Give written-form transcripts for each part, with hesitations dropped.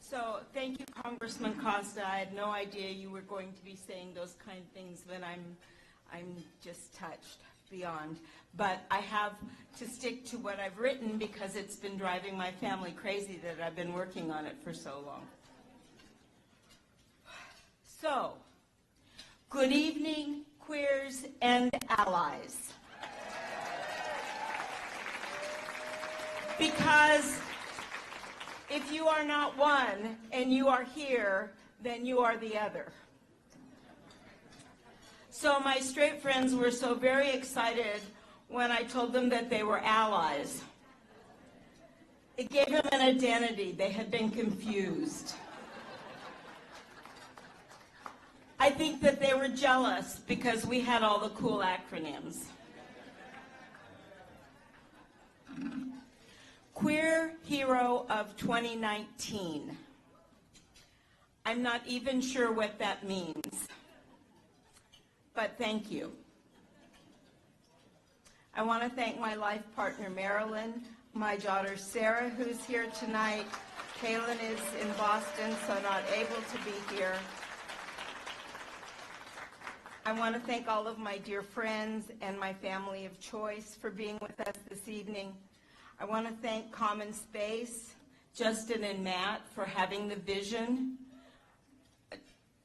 So thank you, Congressman Costa. I had no idea you were going to be saying those kind of things, but I'm just touched beyond. But I have to stick to what I've written because it's been driving my family crazy that I've been working on it for so long. So, good evening, queers and allies. Because if you are not one and you are here, then you are the other. So my straight friends were so very excited when I told them that they were allies. It gave them an identity. They had been confused. I think that they were jealous because we had all the cool acronyms. Queer Hero of 2019. I'm not even sure what that means, but thank you. I want to thank my life partner, Marilyn, my daughter, Sarah, who's here tonight. Kaylin is in Boston, so not able to be here. I want to thank all of my dear friends and my family of choice for being with us this evening. I want to thank Common Space, Justin and Matt, for having the vision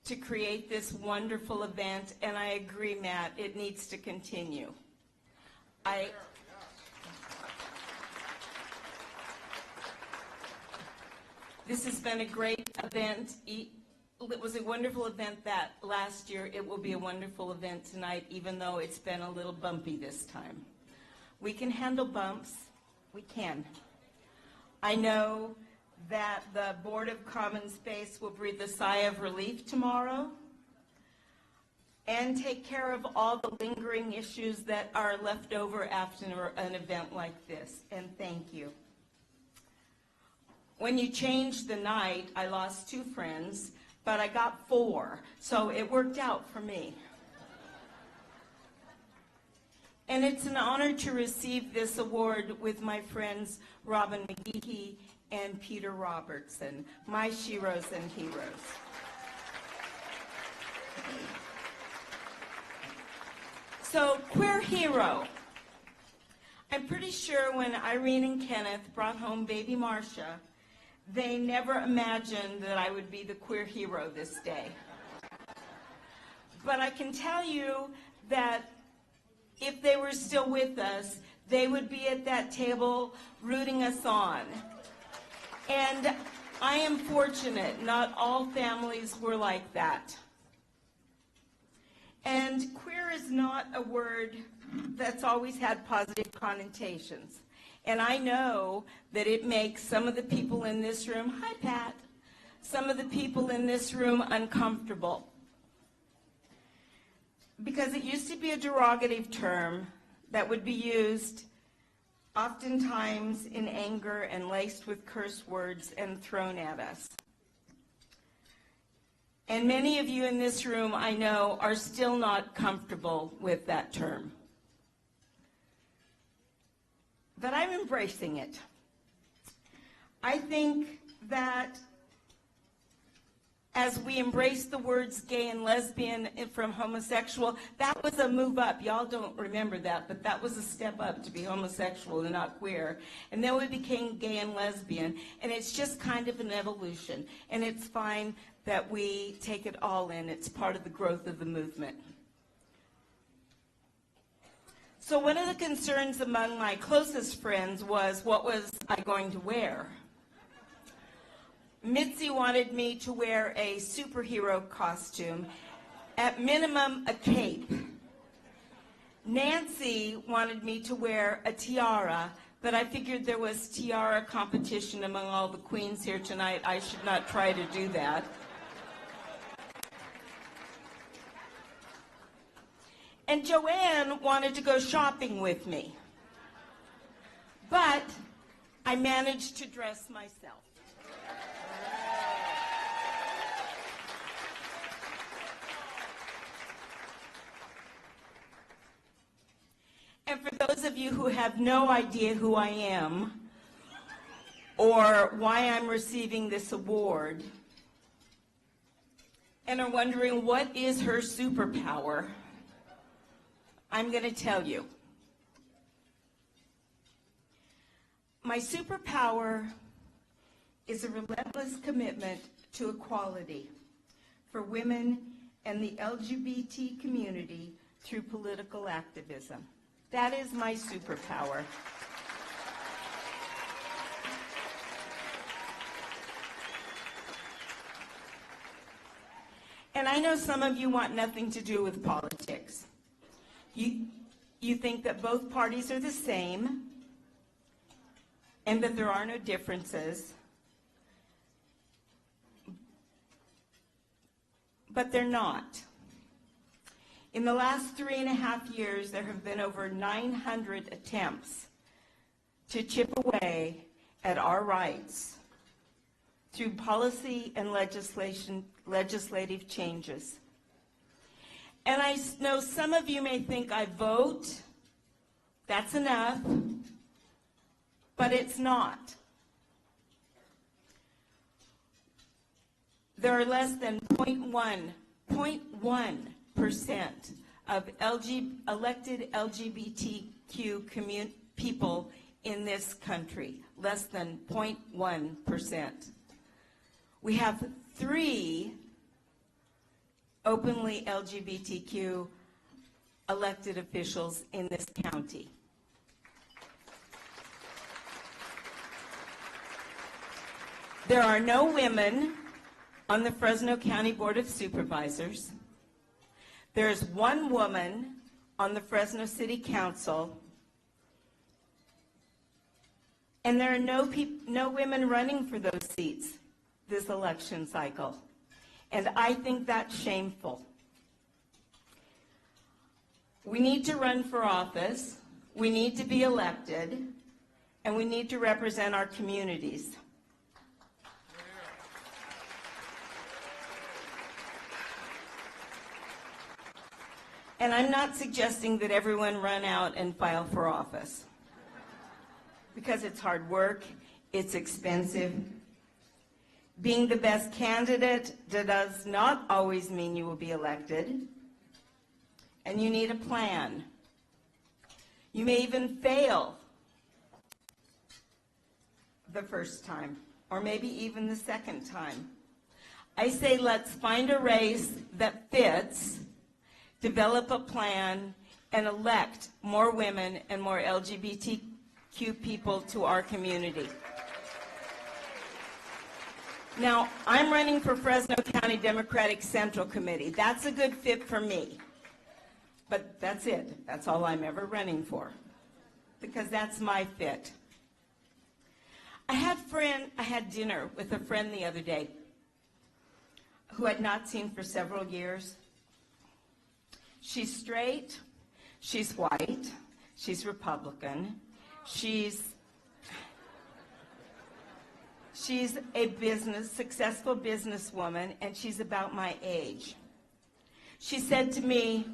to create this wonderful event, and I agree, Matt, it needs to continue. This has been a great event. It was a wonderful event that last year. It will be a wonderful event tonight, even though it's been a little bumpy this time. We can handle bumps. We can. I know that the Board of Common Space will breathe a sigh of relief tomorrow and take care of all the lingering issues that are left over after an event like this, and thank you. When you changed the night, I lost 2 friends, but I got 4, so it worked out for me. And it's an honor to receive this award with my friends Robin McGehee and Peter Robertson, my sheroes and heroes. So, Queer Hero. I'm pretty sure when Irene and Kenneth brought home baby Marsha, they never imagined that I would be the queer hero this day. But I can tell you that if they were still with us, they would be at that table rooting us on. And I am fortunate, not all families were like that. And queer is not a word that's always had positive connotations. And I know that it makes some of the people in this room, hi Pat, some of the people in this room uncomfortable. Because it used to be a derogative term that would be used oftentimes in anger and laced with curse words and thrown at us. And many of you in this room, I know, are still not comfortable with that term. But I'm embracing it. I think that as we embrace the words gay and lesbian from homosexual, that was a move up. Y'all don't remember that, but that was a step up to be homosexual and not queer. And then we became gay and lesbian, and it's just kind of an evolution. And it's fine that we take it all in. It's part of the growth of the movement. So one of the concerns among my closest friends was, what was I going to wear? Emcee wanted me to wear a superhero costume, at minimum a cape. Nancy wanted me to wear a tiara, but I figured there was tiara competition among all the queens here tonight. I should not try to do that. And Joanne wanted to go shopping with me, but I managed to dress myself. And for those of you who have no idea who I am, or why I'm receiving this award, and are wondering what is her superpower, I'm going to tell you. My superpower is a relentless commitment to equality for women and the LGBT community through political activism. That is my superpower. And I know some of you want nothing to do with politics. You think that both parties are the same and that there are no differences. But they're not. In the last 3.5 years, there have been over 900 attempts to chip away at our rights through policy and legislative changes. And I know some of you may think I vote, that's enough, but it's not. There are less than 0.1% of elected LGBTQ people in this country, less than 0.1%. We have 3 openly LGBTQ elected officials in this county. There are no women on the Fresno County Board of Supervisors. There's 1 woman on the Fresno City Council, and there are no women running for those seats this election cycle. And I think that's shameful. We need to run for office, we need to be elected, and we need to represent our communities. And I'm not suggesting that everyone run out and file for office, because it's hard work, it's expensive. Being the best candidate does not always mean you will be elected, and you need a plan. You may even fail the first time, or maybe even the second time. I say let's find a race that fits, develop a plan, and elect more women and more LGBTQ people to our community. Now, I'm running for Fresno County Democratic Central Committee. That's a good fit for me. But that's it. That's all I'm ever running for, because that's my fit. I had dinner with a friend the other day who I'd not seen for several years. She's straight, she's white, she's Republican, she's a successful businesswoman, and she's about my age. She said to me,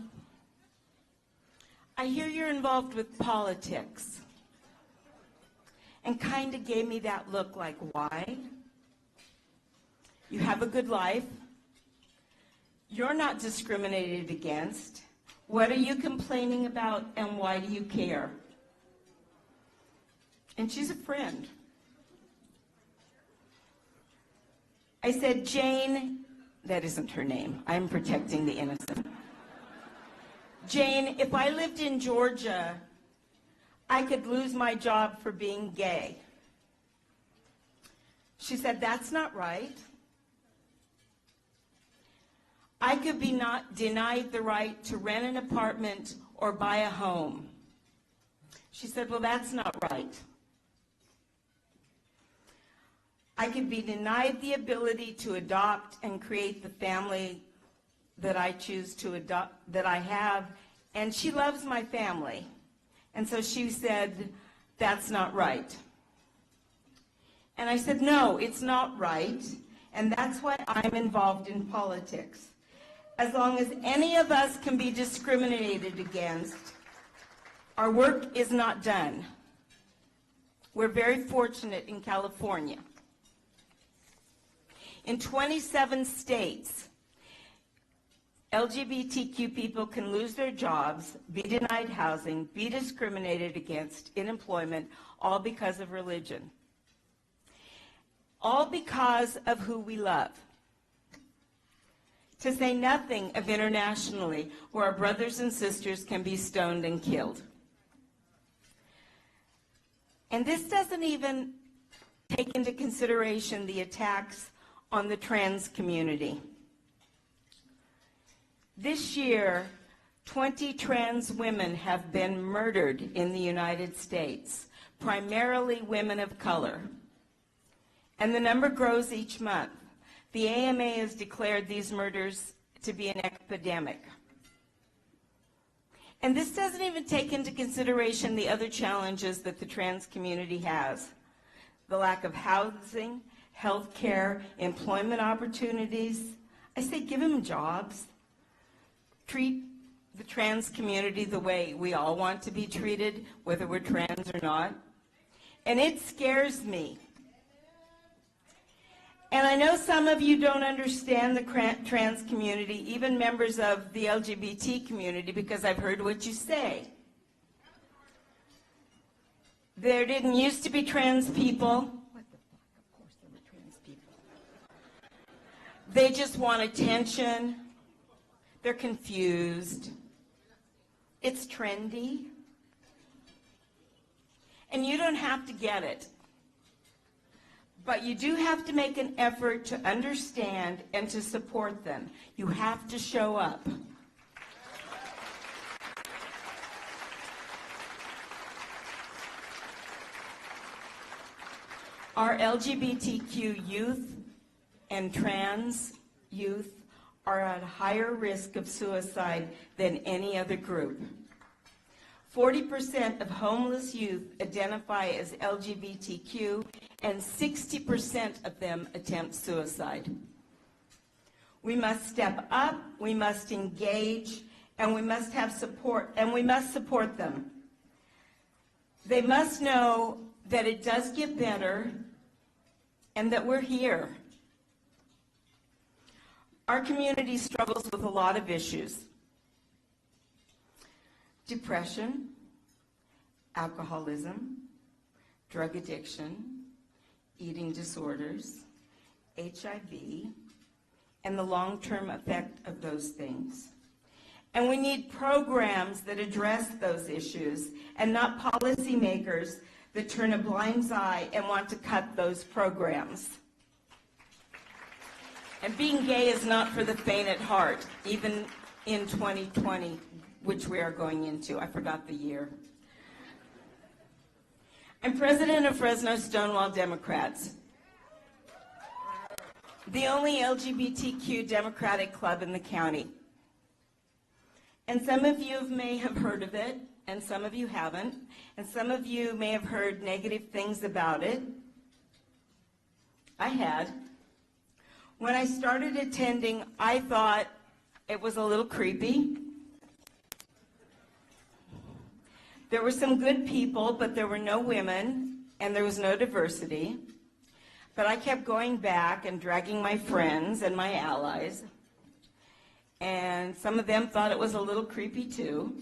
"I hear you're involved with politics," and kind of gave me that look like, why? You have a good life. You're not discriminated against. What are you complaining about, and why do you care? And she's a friend. I said, "Jane," that isn't her name. I'm protecting the innocent. "Jane, if I lived in Georgia, I could lose my job for being gay." She said, "That's not right. I could be not denied the right to rent an apartment or buy a home." She said, "Well, that's not right. I could be denied the ability to adopt and create the family that I choose to adopt, that I have," and she loves my family. And so she said, "That's not right." And I said, "No, it's not right, and that's why I'm involved in politics. As long as any of us can be discriminated against, our work is not done. We're very fortunate in California. In 27 states, LGBTQ people can lose their jobs, be denied housing, be discriminated against in employment, all because of religion. All because of who we love. To say nothing of internationally, where our brothers and sisters can be stoned and killed. And this doesn't even take into consideration the attacks on the trans community. This year, 20 trans women have been murdered in the United States, primarily women of color. And the number grows each month. The AMA has declared these murders to be an epidemic. And this doesn't even take into consideration the other challenges that the trans community has. The lack of housing, health care, employment opportunities. I say give them jobs. Treat the trans community the way we all want to be treated, whether we're trans or not. And it scares me. And I know some of you don't understand the trans community, even members of the LGBT community, because I've heard what you say. There didn't used to be trans people. What the fuck? Of course there were trans people. They just want attention. They're confused. It's trendy. And you don't have to get it. But you do have to make an effort to understand and to support them. You have to show up. Our LGBTQ youth and trans youth are at higher risk of suicide than any other group. 40% of homeless youth identify as LGBTQ, and 60% of them attempt suicide. We must step up, we must engage, and we must have support, and we must support them. They must know that it does get better and that we're here. Our community struggles with a lot of issues. Depression, alcoholism, drug addiction, eating disorders, HIV, and the long-term effect of those things. And we need programs that address those issues and not policymakers that turn a blind eye and want to cut those programs. And being gay is not for the faint at heart, even in 2020, which we are going into. I forgot the year. I'm president of Fresno Stonewall Democrats, the only LGBTQ Democratic club in the county. And some of you may have heard of it, and some of you haven't, and some of you may have heard negative things about it. I had. When I started attending, I thought it was a little creepy. There were some good people, but there were no women, and there was no diversity. But I kept going back and dragging my friends and my allies, and some of them thought it was a little creepy too.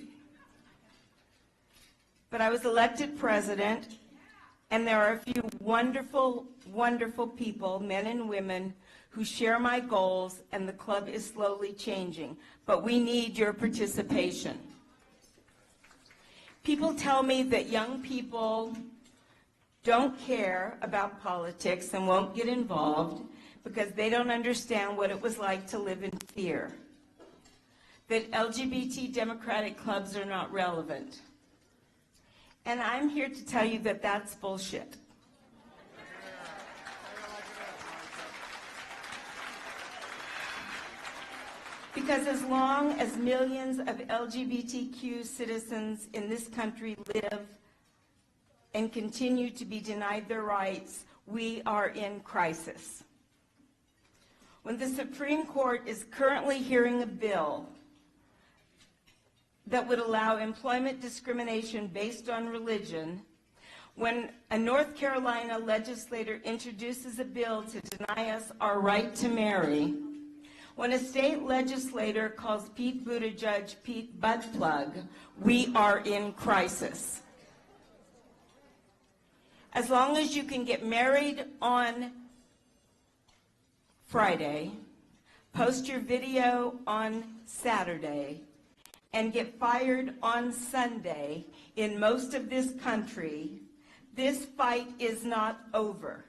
But I was elected president, and there are a few wonderful, wonderful people, men and women, who share my goals, and the club is slowly changing. But we need your participation. People tell me that young people don't care about politics and won't get involved because they don't understand what it was like to live in fear. That LGBT Democratic clubs are not relevant. And I'm here to tell you that that's bullshit. Because as long as millions of LGBTQ citizens in this country live and continue to be denied their rights, we are in crisis. When the Supreme Court is currently hearing a bill that would allow employment discrimination based on religion, When a North Carolina legislator introduces a bill to deny us our right to marry, when a state legislator calls Pete Buttigieg Pete Buttplug, we are in crisis. As long as you can get married on Friday, post your video on Saturday, and get fired on Sunday in most of this country, this fight is not over.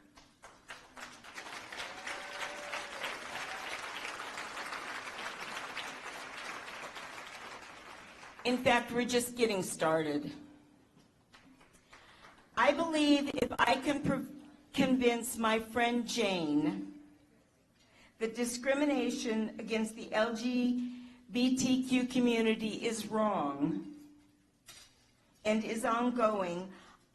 In fact, we're just getting started. I believe if I can convince my friend Jane that discrimination against the LGBTQ community is wrong and is ongoing,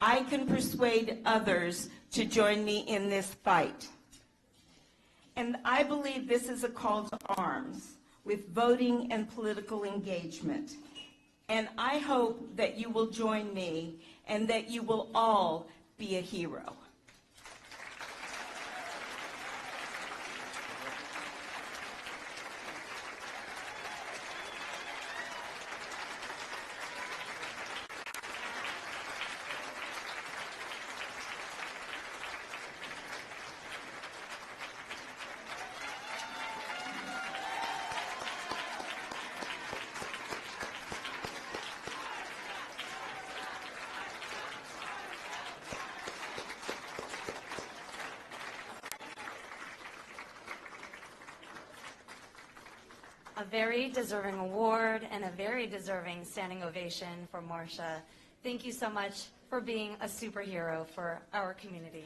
I can persuade others to join me in this fight. And I believe this is a call to arms with voting and political engagement. And I hope that you will join me and that you will all be a hero. A very deserving award and a very deserving standing ovation for Marsha. Thank you so much for being a superhero for our community.